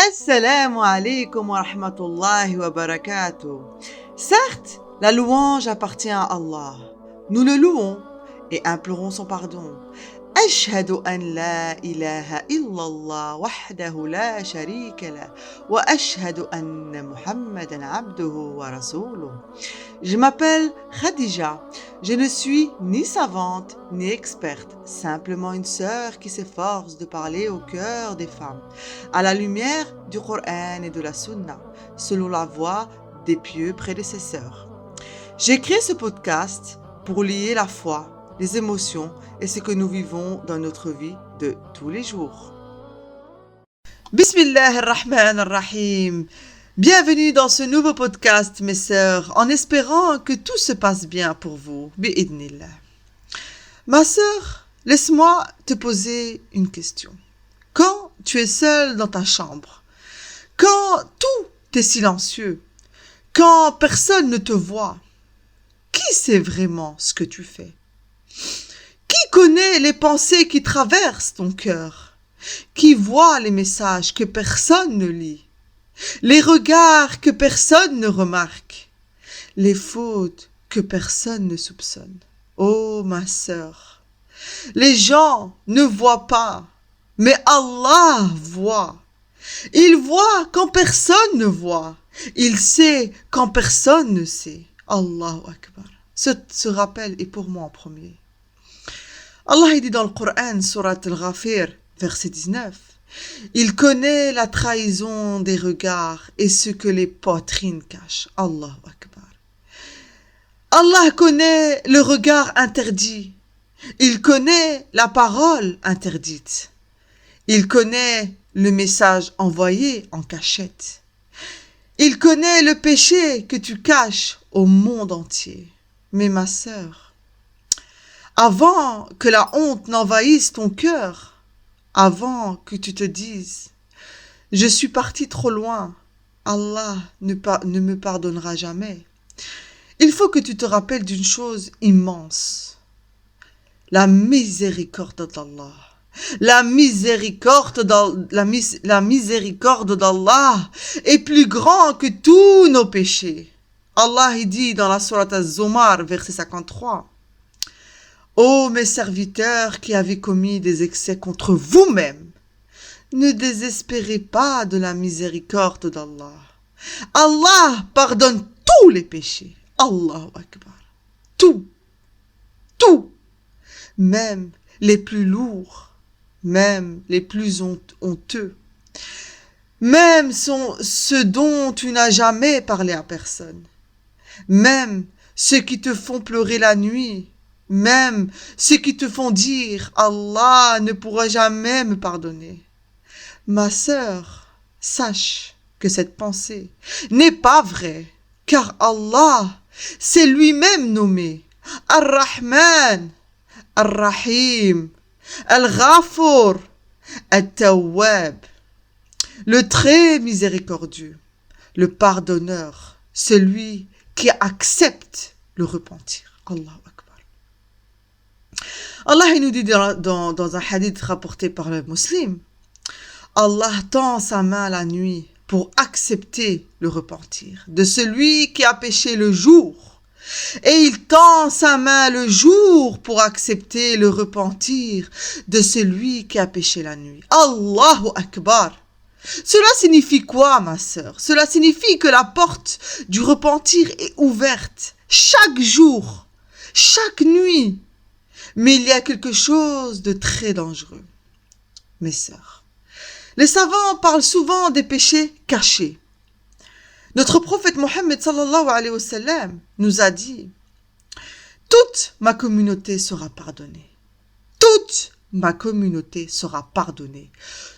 Assalamu alaikum wa rahmatullahi wa barakatuh. Certes, la louange appartient à Allah. Nous le louons et implorons son pardon. أشهد أن لا إله إلا الله وحده لا شريك له وأشهد أن محمدا عبده ورسوله. Je m'appelle Khadija. Je ne suis ni savante ni experte, simplement une sœur qui s'efforce de parler au cœur des femmes, à la lumière du Coran et de la Sunna, selon la voie des pieux prédécesseurs. J'ai créé ce podcast pour lier la foi, les émotions et ce que nous vivons dans notre vie de tous les jours. Bismillahirrahmanirrahim. Bienvenue dans ce nouveau podcast, mes sœurs, en espérant que tout se passe bien pour vous. Bi'idnillah. Ma sœur, laisse-moi te poser une question. Quand tu es seule dans ta chambre, quand tout est silencieux, quand personne ne te voit, qui sait vraiment ce que tu fais? Qui connaît les pensées qui traversent ton cœur? Qui voit les messages que personne ne lit? Les regards que personne ne remarque? Les fautes que personne ne soupçonne? Oh ma sœur, les gens ne voient pas, mais Allah voit. Il voit quand personne ne voit. Il sait quand personne ne sait. Allahu Akbar. Ce rappel est pour moi en premier. Allah dit dans le Coran, Surat Al-Ghafir, verset 19, il connaît la trahison des regards et ce que les poitrines cachent. Allahu Akbar. Allah connaît le regard interdit. Il connaît la parole interdite. Il connaît le message envoyé en cachette. Il connaît le péché que tu caches au monde entier. Mais ma sœur, avant que la honte n'envahisse ton cœur, avant que tu te dises « Je suis parti trop loin, Allah ne me pardonnera jamais », il faut que tu te rappelles d'une chose immense. La miséricorde d'Allah. La miséricorde d'Allah est plus grande que tous nos péchés. Allah dit dans la sourate Az-Zumar, verset 53, « Ô mes serviteurs qui avez commis des excès contre vous-mêmes, ne désespérez pas de la miséricorde d'Allah. Allah pardonne tous les péchés. Allahu Akbar. Tout, même les plus lourds, même les plus honteux, même ceux dont tu n'as jamais parlé à personne. Même ceux qui te font pleurer la nuit, même ceux qui te font dire « Allah ne pourra jamais me pardonner ». Ma sœur, sache que cette pensée n'est pas vraie, car Allah s'est lui-même nommé Ar-Rahman, Ar-Rahim, Al-Ghafour, Al-Tawwab, le très miséricordieux, le pardonneur, celui qui accepte le repentir. Allahu Akbar. Allah nous dit dans un hadith rapporté par le musulman, Allah tend sa main la nuit pour accepter le repentir de celui qui a péché le jour, et il tend sa main le jour pour accepter le repentir de celui qui a péché la nuit. Allahu Akbar. Cela signifie quoi, ma sœur? Cela signifie que la porte du repentir est ouverte chaque jour, chaque nuit. Mais il y a quelque chose de très dangereux. Mes sœurs, les savants parlent souvent des péchés cachés. Notre prophète Mohammed sallallahu alayhi wa sallam nous a dit « Toute ma communauté sera pardonnée. Toute ma communauté sera pardonnée,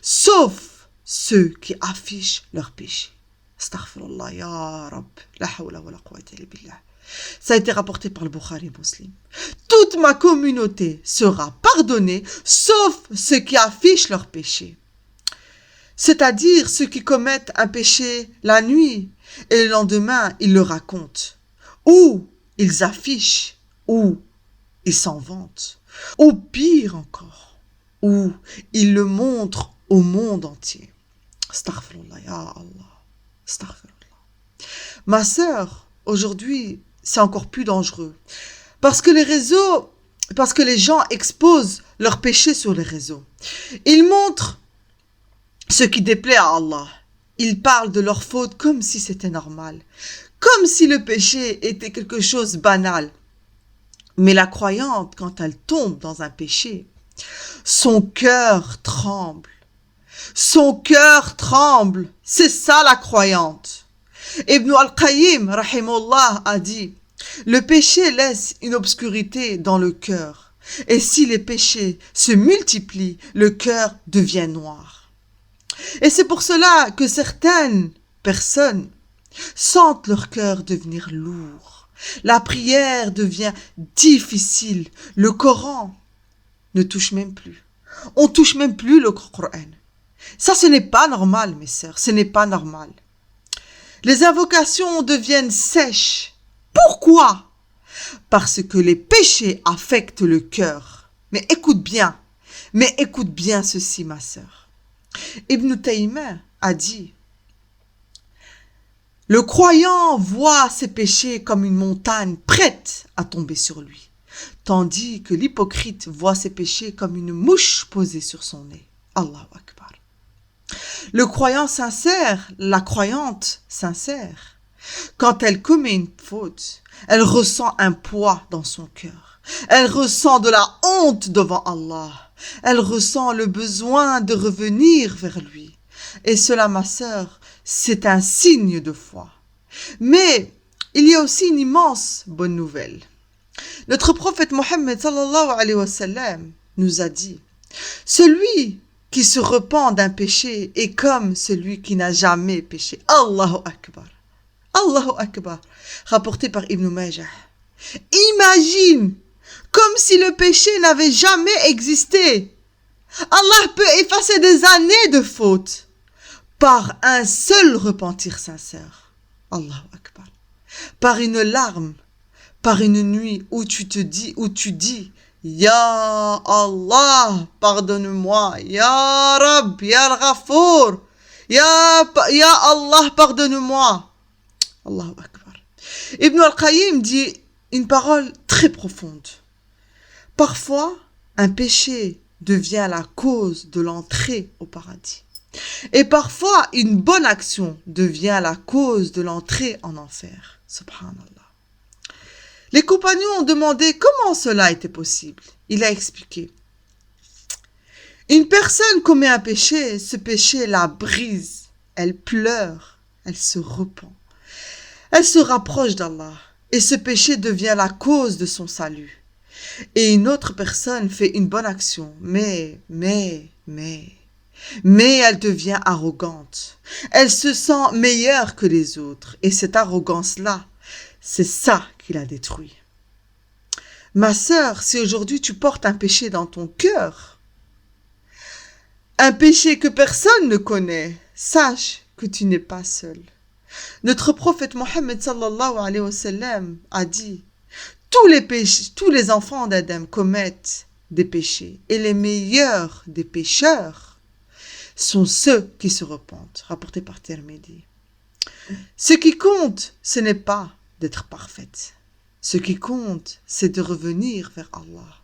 sauf ceux qui affichent leurs péchés. » Astaghfirullah, ya Rab, la hawla wa la quwwata illa billah. Ça a été rapporté par le Bukhari Muslim. Toute ma communauté sera pardonnée, sauf ceux qui affichent leurs péchés. C'est-à-dire ceux qui commettent un péché la nuit et le lendemain ils le racontent, ou ils affichent, ou ils s'en vantent, ou pire encore, ou ils le montrent au monde entier. Astaghfirullah, ya Allah. Astaghfirullah. Ma sœur, aujourd'hui, c'est encore plus dangereux. Parce que les gens exposent leurs péchés sur les réseaux. Ils montrent ce qui déplaît à Allah. Ils parlent de leurs fautes comme si c'était normal. Comme si le péché était quelque chose de banal. Mais la croyante, quand elle tombe dans un péché, son cœur tremble. Son cœur tremble. C'est ça la croyante. Ibn al-Qayyim, rahimahullah, a dit, le péché laisse une obscurité dans le cœur. Et si les péchés se multiplient, le cœur devient noir. Et c'est pour cela que certaines personnes sentent leur cœur devenir lourd. La prière devient difficile. Le Coran ne touche même plus. On touche même plus le Coran. Ça, ce n'est pas normal, mes sœurs. Ce n'est pas normal. Les invocations deviennent sèches. Pourquoi? Parce que les péchés affectent le cœur. Mais écoute bien ceci, ma sœur. Ibn Taymiyyah a dit, le croyant voit ses péchés comme une montagne prête à tomber sur lui, tandis que l'hypocrite voit ses péchés comme une mouche posée sur son nez. Allahu Akbar. Le croyant sincère, la croyante sincère, quand elle commet une faute, elle ressent un poids dans son cœur. Elle ressent de la honte devant Allah. Elle ressent le besoin de revenir vers lui. Et cela, ma sœur, c'est un signe de foi. Mais il y a aussi une immense bonne nouvelle. Notre prophète Mohammed sallallahu alayhi wa sallam nous a dit, celui qui se repent d'un péché est comme celui qui n'a jamais péché. Allahu Akbar. Allahu Akbar. Rapporté par Ibn Majah. Imagine, comme si le péché n'avait jamais existé. Allah peut effacer des années de fautes par un seul repentir sincère. Allahu Akbar. Par une larme, par une nuit où tu dis, Ya Allah, pardonne-moi, Ya Rab, Ya Al-Ghafour, Ya Allah, pardonne-moi. Allahu Akbar. Ibn al-Qayyim dit une parole très profonde. Parfois, un péché devient la cause de l'entrée au paradis. Et parfois, une bonne action devient la cause de l'entrée en enfer. Subhanallah. Les compagnons ont demandé comment cela était possible. Il a expliqué. Une personne commet un péché, ce péché la brise. Elle pleure, elle se repent. Elle se rapproche d'Allah. Et ce péché devient la cause de son salut. Et une autre personne fait une bonne action, mais elle devient arrogante. Elle se sent meilleure que les autres. Et cette arrogance-là, c'est ça qui la détruit. Ma sœur, si aujourd'hui tu portes un péché dans ton cœur, un péché que personne ne connaît, sache que tu n'es pas seul. Notre prophète Mohammed sallallahu alayhi wa sallam a dit, tous les enfants d'Adam commettent des péchés et les meilleurs des pécheurs sont ceux qui se repentent, rapporté par Tirmidhi. Ce qui compte, ce n'est pas d'être parfaite. Ce qui compte, c'est de revenir vers Allah.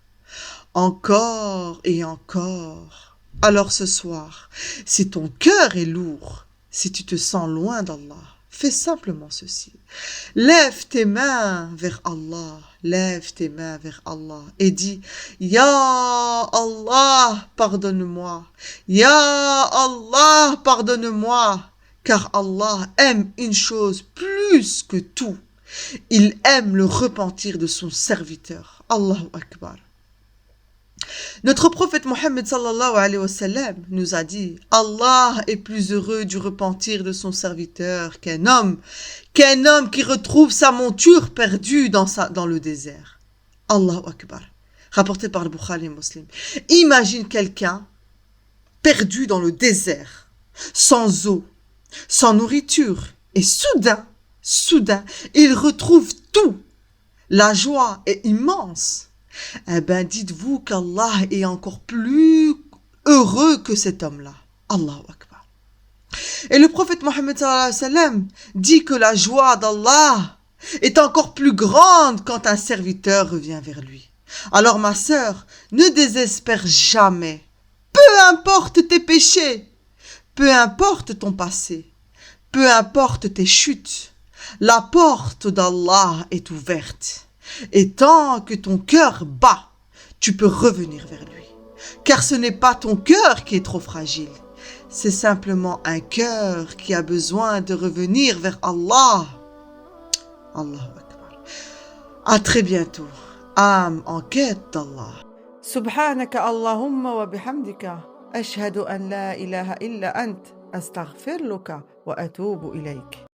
Encore et encore. Alors ce soir, si ton cœur est lourd, si tu te sens loin d'Allah, fais simplement ceci. Lève tes mains vers Allah. Lève tes mains vers Allah et dis « Ya Allah, pardonne-moi. Ya Allah, pardonne-moi. » Car Allah aime une chose plus que tout. Il aime le repentir de son serviteur. Allahu Akbar. Notre prophète Mohammed sallallahu alayhi wa sallam nous a dit « Allah est plus heureux du repentir de son serviteur qu'un homme qui retrouve sa monture perdue dans le désert. » Allahu Akbar. Rapporté par le Bukhari et Muslim. Imagine quelqu'un perdu dans le désert, sans eau, sans nourriture, et soudain, il retrouve tout. La joie est immense. Eh bien, dites-vous qu'Allah est encore plus heureux que cet homme-là. Allahu Akbar. Et le prophète Mohammed sallallahu alayhi wa sallam dit que la joie d'Allah est encore plus grande quand un serviteur revient vers lui. Alors ma sœur, ne désespère jamais. Peu importe tes péchés, peu importe ton passé, peu importe tes chutes, la porte d'Allah est ouverte. Et tant que ton cœur bat, tu peux revenir vers lui. Car ce n'est pas ton cœur qui est trop fragile. C'est simplement un cœur qui a besoin de revenir vers Allah. Allahu Akbar. À très bientôt. Âme en quête d'Allah. سبحانك اللهم وبحمدك أشهد أن لا إله إلا أنت أستغفر لك وأتوب إليك